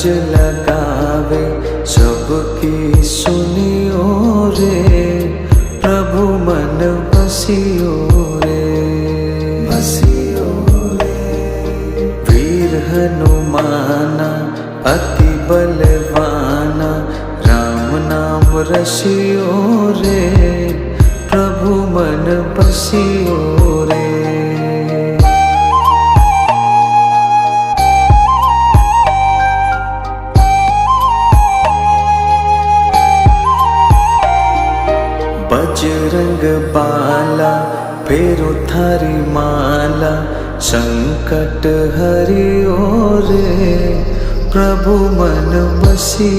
अरज लगावे सबकी सुनियो रे, प्रभु मन बसियो रे, बसियो रे। वीर हनुमाना अति बलवाना, राम नाम रसियो रे, प्रभु मन बसियो रे। बजरंग बाला फेरो थारी माला, संकट हरियो रे, प्रभु मन बसी।